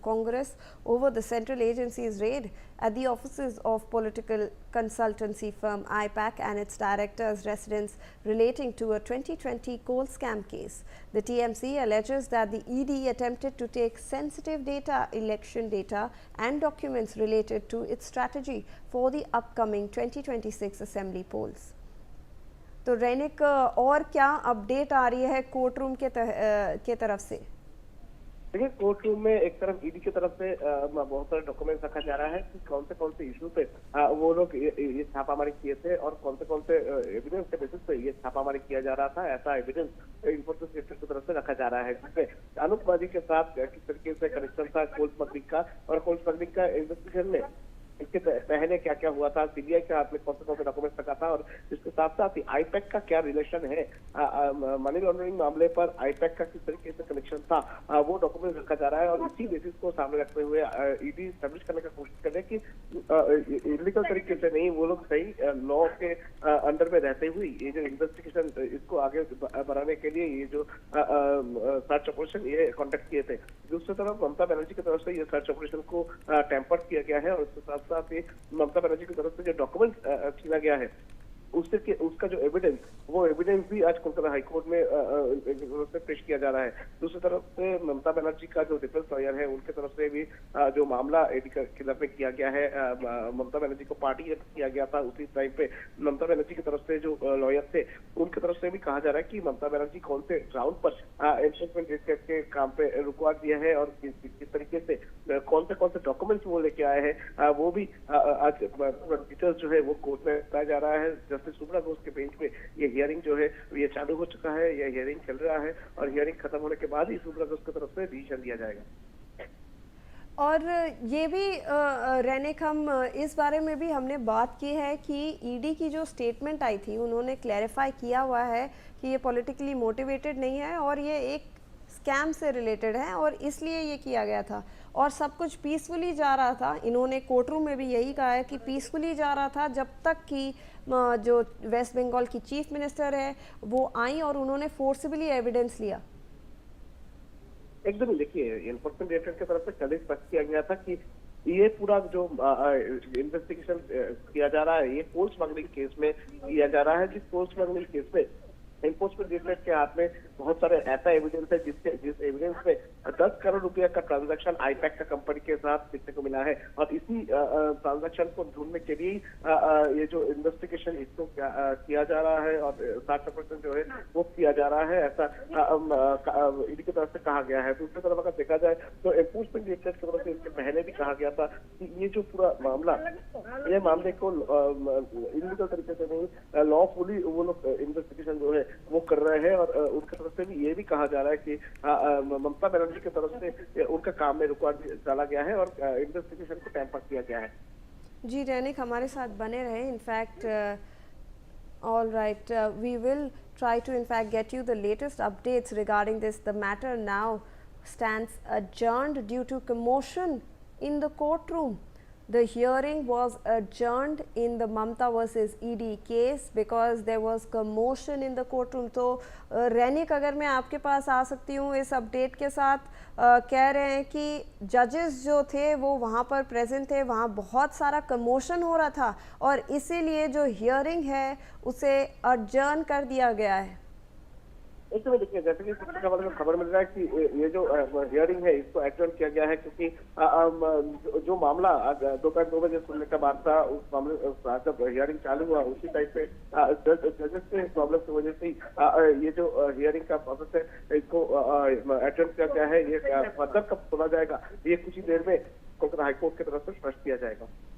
Congress over the central agency's raid at the offices of political consultancy firm IPAC and its director's residence relating to a 2020 coal scam case. The TMC alleges that the ED attempted to take sensitive data, election data and documents related to its strategy for the upcoming 2026 assembly polls. तो रैनिक और क्या update आ रही है court room के तरफ से? देखिए, court room में एक तरफ ईडी की तरफ से बहुत सारे डॉक्यूमेंट्स रखा जा रहा है कि कौन से इशू पे वो लोग ये छापामारी किए थे और कौन से एविडेंस के बेसिस पे ये छापामारी किया जा रहा था। ऐसा एविडेंस इंफोर्समेंट सेक्टर की तरफ से रखा जा रहा है, जिसमें अनूप मांझी के साथ किस तरीके से कनेक्शन था कोल स्मगलिंग का और कोल स्मगलिंग का इन्वेस्टिगेशन में इसके पहले क्या क्या हुआ था, सीबीआई के हाथ में कौन से डॉक्यूमेंट्स रखा था और इसके साथ साथ ही आईपैक का क्या रिलेशन है, मनी लॉन्ड्रिंग मामले पर आईपैक का किस तरीके से कनेक्शन था, वो डॉक्यूमेंट रखा जा रहा है। और इसी बेसिस को सामने रखते हुए ईडी स्टैब्लिश करने का कोशिश कर रहे हैं कि इलीगल तरीके से नहीं, वो लोग सही लॉ के अंडर में रहते हुए ये जो इन्वेस्टिगेशन इसको आगे बढ़ाने के लिए ये जो सर्च ऑपरेशन ये कॉन्टेक्ट किए थे। दूसरी तरफ ममता बनर्जी की तरफ से ये सर्च ऑपरेशन को टेम्पर किया गया है और उसके साथ साथ ही ममता बनर्जी की तरफ से जो डॉक्यूमेंट छीना गया है उसका जो एविडेंस, वो एविडेंस भी आज कोलकाता हाईकोर्ट में पेश किया जा रहा है। दूसरी तरफ से ममता बनर्जी का जो डिफेंस लॉयर है उनके तरफ से भी जो मामला ईडी के खिलाफ में किया गया है, ममता बनर्जी को पार्टी किया गया था, उसी टाइम पे ममता बनर्जी की तरफ से जो लॉयर थे उनकी तरफ से भी कहा जा रहा है कि ममता बनर्जी कौन से ग्राउंड पर एनफोर्समेंट डायरेक्टरेट के काम पे रुकवा दिया है और किस तरीके से कौन से डॉक्यूमेंट्स वो लेके आए हैं, वो भी आज डिटेल्स जो है वो कोर्ट में बताया जा रहा है। जस्टिस सुब्रा घोष के बेंच पे ये हियरिंग जो है ये चालू हो चुका है, ये हियरिंग चल रहा है और हियरिंग खत्म होने के बाद ही सुब्रा घोष की तरफ से डिसीजन दिया जाएगा। और ये भी रैनिक हम इस बारे में भी हमने बात की है कि ईडी की जो स्टेटमेंट आई थी उन्होंने क्लैरिफाई किया हुआ है कि ये पॉलिटिकली मोटिवेटेड नहीं है और ये एक स्कैम से रिलेटेड है और इसलिए ये किया गया था और सब कुछ पीसफुली जा रहा था। इन्होंने कोर्ट रूम में भी यही कहा है कि पीसफुली जा रहा था जब तक कि जो वेस्ट बंगाल की चीफ मिनिस्टर है वो आई और उन्होंने फोर्सिबली एविडेंस लिया। एकदम देखिए, एनफोर्समेंट डायरेक्टरेट की तरफ से कल स्पष्ट किया गया था कि ये पूरा जो इन्वेस्टिगेशन किया जा रहा है ये कोल स्मगलिंग केस में किया जा रहा है, जिस कोल स्मगलिंग केस में एनफोर्समेंट डायरेक्टरेट के हाथ में बहुत सारे ऐसा एविडेंस है जिस एविडेंस में 10 करोड़ रुपया का ट्रांजैक्शन आईपैक का कंपनी के साथ देखने को मिला है और इसी ट्रांजैक्शन को ढूंढने के लिए ये जो इन्वेस्टिगेशन इसको किया जा रहा है और 60% जो है वो किया जा रहा है, ऐसा ईडी की तरफ से कहा गया है। दूसरी तरफ अगर देखा जाए तो एनफोर्समेंट डायरेक्टरेट की तरफ से इसके पहले भी कहा गया था कि ये जो पूरा मामला ये मामले को इलीगल तरीके से नहीं, लॉफुली वो लोग इन्वेस्टिगेशन जो है वो कर रहे हैं और उनकी तरफ से भी ये भी कहा जा रहा है कि ममता बनर्जी की तरफ से उनका काम में रुकवा डाला गया है और इन्वेस्टिगेशन को टैम्पर किया गया है। जी रैनिक हमारे साथ बने रहे। In fact all right, we will try to in fact get you the latest updates regarding this. The matter now stands adjourned due to commotion in the courtroom. The hearing was adjourned in the Mamta versus ED case because there was commotion in the courtroom. तो रैनिक अगर मैं आपके पास आ सकती हूँ इस update के साथ, कह रहे हैं कि जजेस जो थे वो वहाँ पर प्रेजेंट थे, वहाँ बहुत सारा कमोशन हो रहा था और इसीलिए जो हियरिंग है उसे adjourn कर दिया गया है। एक तो देखिए, जैसे कि सूत्रों के बारे में खबर मिल रहा है कि ये जो हियरिंग है इसको एडजर्न किया गया है क्योंकि जो मामला दोपहर 2 बजे सुनने का बाद था, उस मामले जब हियरिंग चालू हुआ उसी टाइम पे जजेस के प्रॉब्लम की वजह से ये जो हियरिंग का प्रोसेस है इसको एडजर्न किया गया है। ये फर्दर कब सुना जाएगा ये कुछ ही देर में कोलकाता हाईकोर्ट की तरफ से स्पष्ट किया जाएगा।